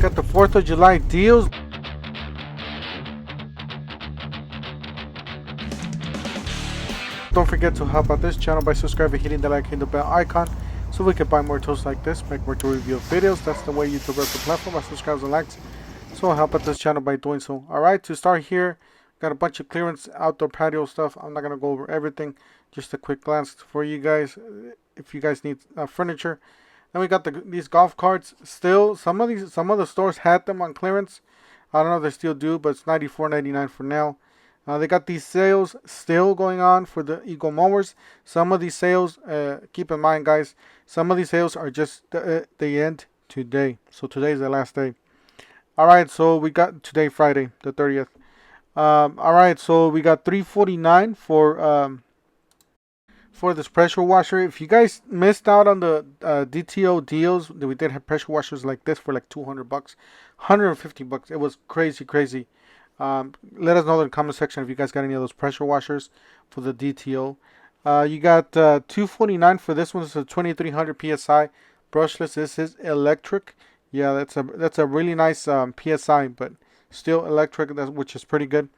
look at the 4th of July deals. Don't forget to help out this channel by subscribing, hitting the like and the bell icon, so we can buy more tools like this, make more tool review videos. That's the way YouTube works the platform, by subscribes and likes. So help out this channel by doing so. Alright, to start here, got a bunch of clearance outdoor patio stuff. I'm not going to go over everything, just a quick glance for you guys if you guys need furniture. Then we got these golf carts. Still, some of the stores had them on clearance. I don't know if they still do, but it's $94.99 for now. They got these sales still going on for the Eagle mowers. Some of these sales, keep in mind guys, some of these sales are just they end today. So today is the last day. Alright, so we got today, Friday the 30th. Alright, so we got $349 for this pressure washer. If you guys missed out on the DTO deals, we did have pressure washers like this for like $200, $150. It was crazy. Let us know in the comment section if you guys got any of those pressure washers for the DTO. You got $249 for this one. It's a 2300 psi brushless. This is electric. Yeah, that's a really nice psi, but still electric, which is pretty good.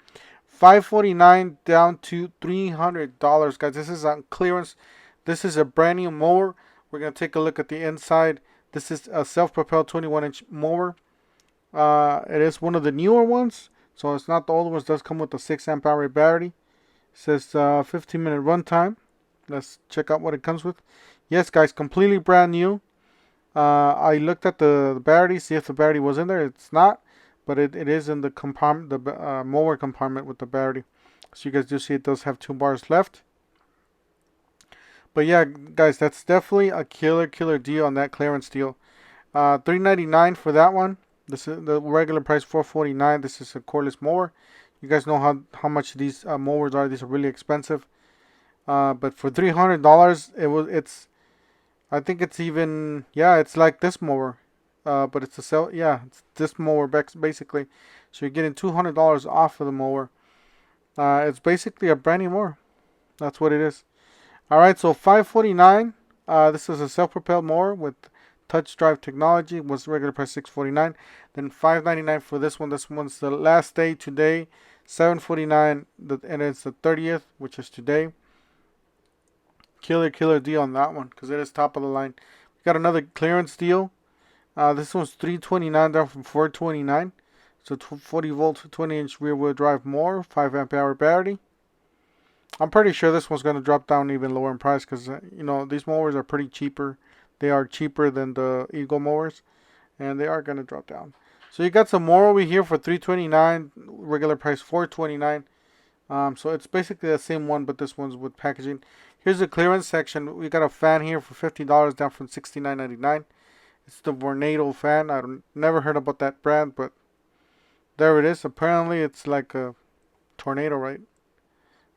$549 down to $300, guys. This is on clearance. This is a brand new mower. We're gonna take a look at the inside. This is a self-propelled 21-inch mower. It is one of the newer ones. So it's not the old ones. It does come with a 6 amp hour battery. It says 15-minute runtime. Let's check out what it comes with. Yes, guys, completely brand new. I looked at the battery, see if the battery was in there. It's not, but it is in the compartment, the mower compartment with the battery. So you guys do see it does have 2 bars left. But yeah, guys, that's definitely a killer deal on that clearance deal. $399 for that one. This is the regular price, $449. This is a cordless mower. You guys know how much these mowers are. These are really expensive. But for $300, I think it's even, yeah, it's like this mower. But it's it's this mower basically. So you're getting $200 off of the mower. It's basically a brand new mower. That's what it is. All right, so $549. This is a self-propelled mower with touch drive technology. Was regular price $649. Then $599 for this one. This one's the last day today. $749, and it's the 30th, which is today. Killer deal on that one because it is top of the line. We got another clearance deal. This one's $329 down from $429. So 40 volt, 20-inch rear wheel drive mower, 5 amp hour battery. I'm pretty sure this one's going to drop down even lower in price because you know, these mowers are pretty cheaper. They are cheaper than the Eagle mowers, and they are going to drop down. So you got some more over here for $329, regular price $429. So it's basically the same one, but this one's with packaging. Here's the clearance section. We got a fan here for $50 down from $69.99. It's the Vornado fan. I've never heard about that brand, but there it is. Apparently it's like a tornado, right?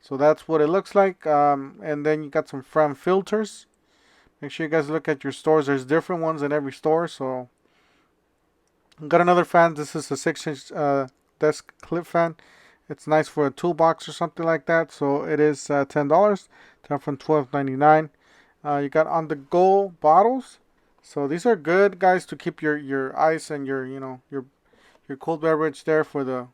So that's what it looks like. And then you got some fan filters. Make sure you guys look at your stores. There's different ones in every store. So got another fan. This is a 6-inch desk clip fan. It's nice for a toolbox or something like that. So it is $10 down from $12.99. You got on the go bottles. So these are good, guys, to keep your ice and your cold beverage there for the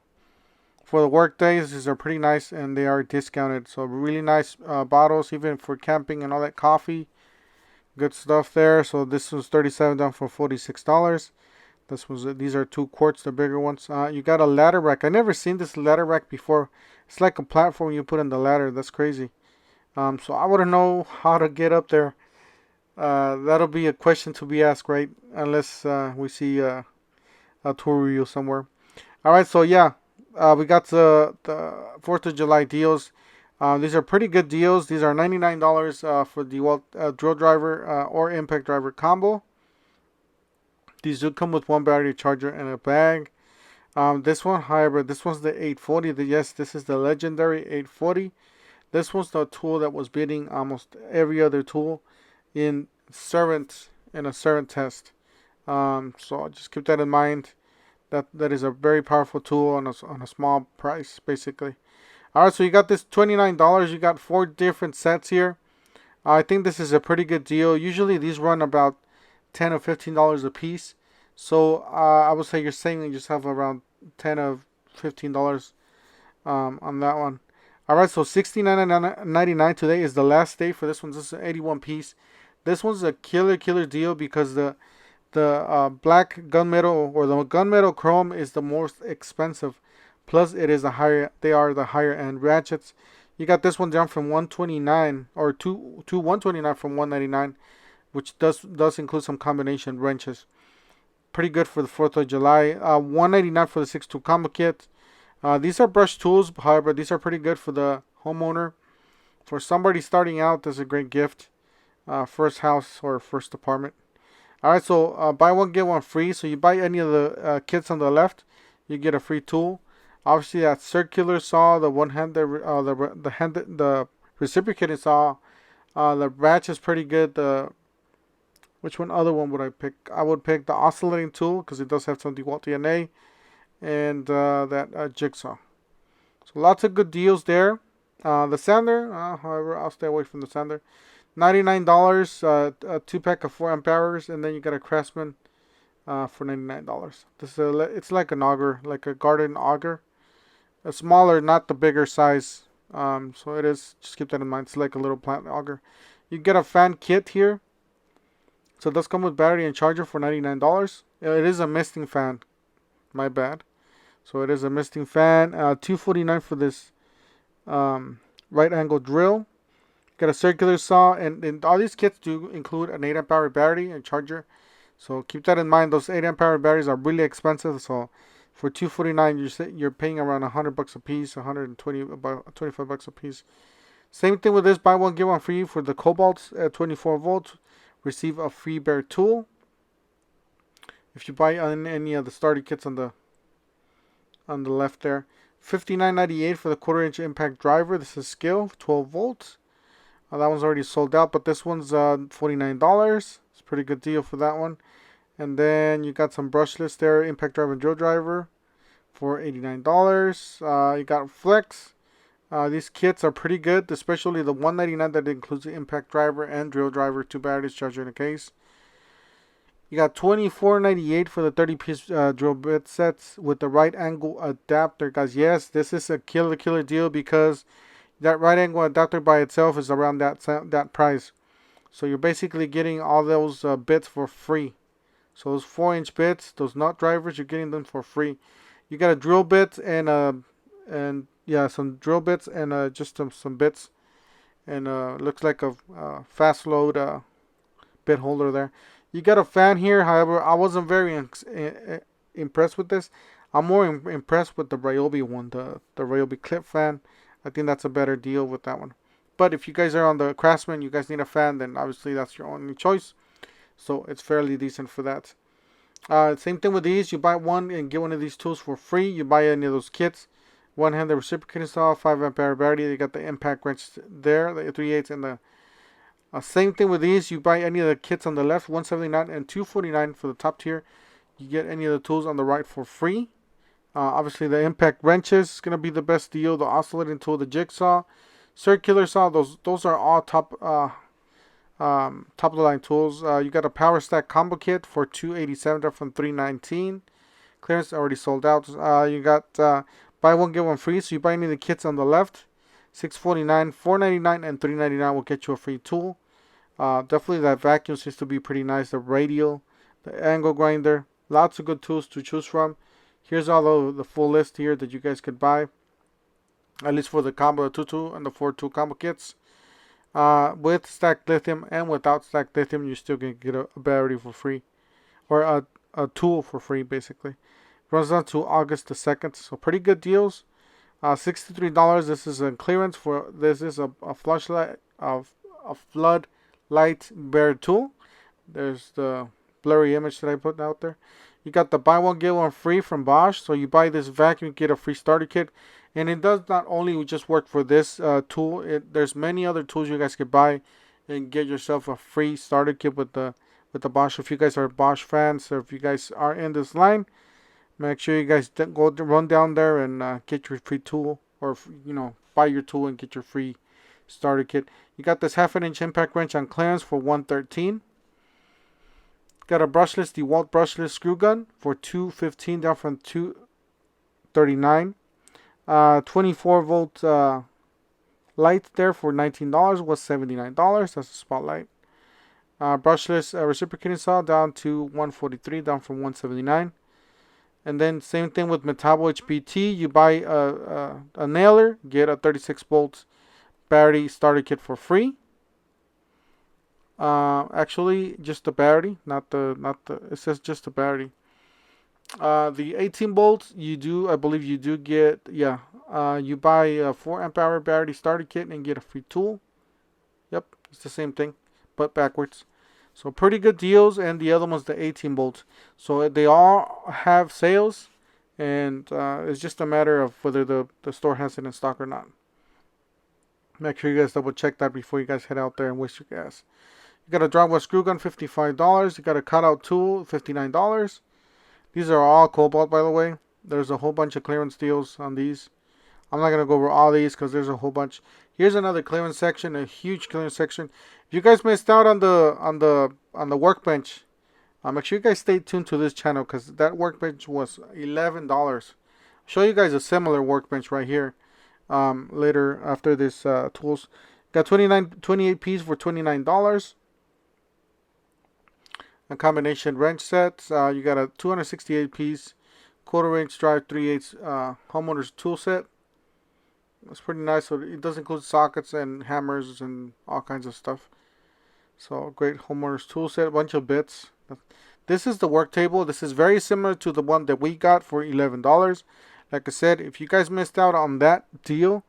work days. These are pretty nice and they are discounted. So really nice bottles, even for camping and all that. Coffee. Good stuff there. So this was $37 down for $46. These are 2 quarts, the bigger ones. You got a ladder rack. I never seen this ladder rack before. It's like a platform you put in the ladder. That's crazy. So I wouldn't know how to get up there. That'll be a question to be asked, right? Unless we see a tour review somewhere. All right, so yeah, we got the 4th of July deals. These are pretty good deals. These are $99 for the drill driver or impact driver combo. These do come with 1 battery charger and a bag. This one, hybrid. This one's the 840. Yes, this is the legendary 840. This was the tool that was beating almost every other tool in a servant test. So just keep that in mind. That is a very powerful tool on a small price, basically. Alright, so you got this $29. You got 4 different sets here. I think this is a pretty good deal. Usually these run about $10 or $15 a piece. So I would say you're saving yourself around 10 of $15 on that one. All right, so 69.99 today is the last day for this one. This is an 81 piece. This one's a killer deal because the black gunmetal or the gunmetal chrome is the most expensive. Plus, it is a higher. They are the higher end ratchets. You got this one down from 129 or to 129 from 199, which does include some combination wrenches. Pretty good for the 4th of July. 199 for the 6.2 combo kit. These are brush tools, however, these are pretty good for the homeowner. For somebody starting out, this is a great gift. First house or first apartment. Alright, so buy one, get one free. So you buy any of the kits on the left, you get a free tool. Obviously, that circular saw, the one-handed, the reciprocating saw, the ratchet is pretty good. Which one other one would I pick? I would pick the oscillating tool because it does have some DeWalt DNA, and that jigsaw. So lots of good deals there. The sander, however, I'll stay away from the sander. $99, a 2-pack of 4 amp hours, and then you got a Craftsman for $99. It's like an auger, like a garden auger. A smaller, not the bigger size. So it is, just keep that in mind. It's like a little plant auger. You get a fan kit here. So it does come with battery and charger for $99. It is a misting fan. My bad. So it is a misting fan. $249 for this right angle drill. Got a circular saw, and all these kits do include an 8 amp hour battery and charger. So keep that in mind. Those 8 amp hour batteries are really expensive. So for $249, you're paying around $100 a piece, 120 about $25 a piece. Same thing with this. Buy one get one free for the Cobalt at 24 volts. Receive a free bare tool. If you buy any of the starter kits on the left there. $59.98 for the 1/4 inch impact driver. This is scale 12 volts. That one's already sold out, but this one's $49. It's a pretty good deal for that one. And then you got some brushless there, impact driver and drill driver for $89. You got flex. These kits are pretty good, especially the $199 that includes the impact driver and drill driver, 2 batteries, charger, and a case. You got $24.98 for the 30-piece drill bit sets with the right angle adapter, guys. Yes, this is a killer deal because that right angle adapter by itself is around that price. So you're basically getting all those bits for free. So those 4-inch bits, those nut drivers, you're getting them for free. You got a drill bit and some drill bits and just some bits, and looks like a fast load bit holder there. You got a fan here. However, I wasn't very impressed with this. I'm more impressed with the Ryobi one, the Ryobi clip fan. I think that's a better deal with that one. But if you guys are on the Craftsman, you guys need a fan, then obviously that's your only choice. So it's fairly decent for that. Same thing with these. You buy one and get one of these tools for free. You buy any of those kits. One-handed reciprocating saw, 5 amp hour battery. You got the impact wrench there, the 3/8 and the same thing with these. You buy any of the kits on the left, $179 and $249 for the top tier. You get any of the tools on the right for free. Obviously, the impact wrenches is going to be the best deal. The oscillating tool, the jigsaw, circular saw, those are all top of the line tools. You got a power stack combo kit for $287 from $319. Clearance already sold out. You got buy one get one free. So you buy any of the kits on the left, $649, $499, and $399 will get you a free tool. Definitely that vacuum seems to be pretty nice. The radial, the angle grinder, lots of good tools to choose from. Here's all the full list here that you guys could buy, at least for the combo, the 2-tool and the 4-tool combo kits. With stacked lithium and without stacked lithium, you still can get a battery for free, or a tool for free, basically. Runs on to August the 2nd, so pretty good deals. $63. This is a clearance for this is a flashlight of a floodlight bare tool. There's the blurry image that I put out there. You got the buy one get one free from Bosch. So you buy this vacuum, get a free starter kit, and it does not only just work for this tool. There's many other tools you guys could buy and get yourself a free starter kit with the Bosch. If you guys are Bosch fans, or if you guys are in this line, make sure you guys run down there and get your free tool, or buy your tool and get your free starter kit. You got this 1/2 inch impact wrench on clearance for $113. Got a brushless DeWalt brushless screw gun for $215 down from $239. 24 volt light there for $19 was $79. That's a spotlight. Brushless reciprocating saw down to $143 down from $179. And then same thing with Metabo HPT. You buy a nailer, get a 36 volt battery starter kit for free. Actually, just the battery, not the. It says just the battery. The 18 volts, I believe you do get. Yeah. You buy a 4 amp hour battery starter kit and get a free tool. Yep, it's the same thing, but backwards. So pretty good deals, and the other one's the 18 volts. So they all have sales, and it's just a matter of whether the store has it in stock or not. Make sure you guys double check that before you guys head out there and waste your gas. You got a drywall screw gun, $55. You got a cutout tool, $59. These are all cobalt, by the way. There's a whole bunch of clearance deals on these. I'm not gonna go over all these because there's a whole bunch. Here's another clearance section, a huge clearance section. If you guys missed out on the workbench, make sure you guys stay tuned to this channel because that workbench was $11. I'll show you guys a similar workbench right here later after this tools. Got 28 pieces for $29. A combination wrench set. You got a 268 piece quarter inch drive 3/8 homeowner's tool set. It's pretty nice. So it does include sockets and hammers and all kinds of stuff. So great homeowner's tool set, a bunch of bits. This is the work table. This is very similar to the one that we got for $11. Like I said, if you guys missed out on that deal,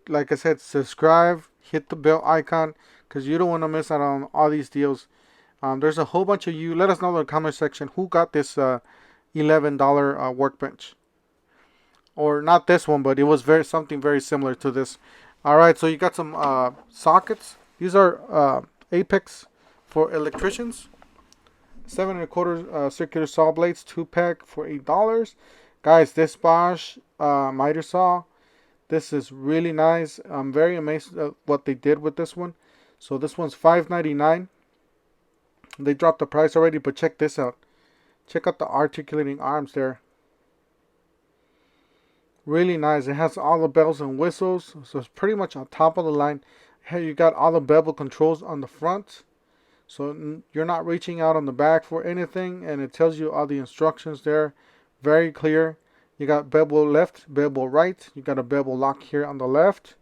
like I said, subscribe, hit the bell icon, because you don't want to miss out on all these deals. There's a whole bunch of you. Let us know in the comment section who got this $11 workbench. Or not this one, but it was something very similar to this. Alright, so you got some sockets. These are Apex for electricians. 7 1/4 circular saw blades, 2-pack for $8. Guys, this Bosch miter saw, this is really nice. I'm very amazed at what they did with this one. So this one's $5.99. They dropped the price already, but check this out. Check out the articulating arms there. Really nice. It has all the bells and whistles, so it's pretty much on top of the line. Here you got all the bevel controls on the front, so you're not reaching out on the back for anything, and it tells you all the instructions there. Very clear. You got bevel left, bevel right. You got a bevel lock here on the left.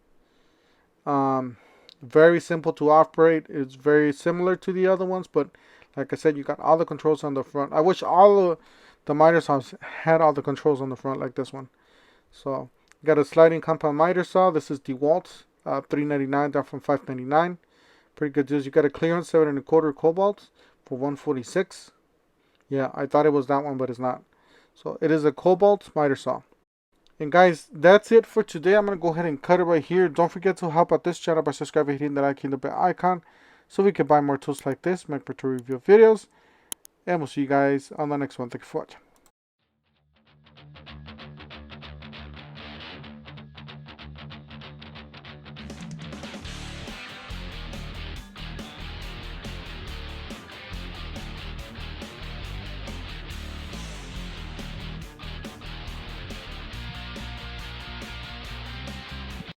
Very simple to operate. It's very similar to the other ones, but like I said, you got all the controls on the front. I wish all the miter saws had all the controls on the front like this one. So you got a sliding compound miter saw. This is DeWalt, $3.99 down from $5.99. Pretty good deals. You got a clearance 7 1/4 cobalt for $146. Yeah, I thought it was that one, but it's not. So it is a cobalt miter saw. And guys, that's it for today. I'm gonna go ahead and cut it right here. Don't forget to help out this channel by subscribing, hitting that like and the bell icon, so we can buy more tools like this, make better review videos. And we'll see you guys on the next one. Thank you for watching.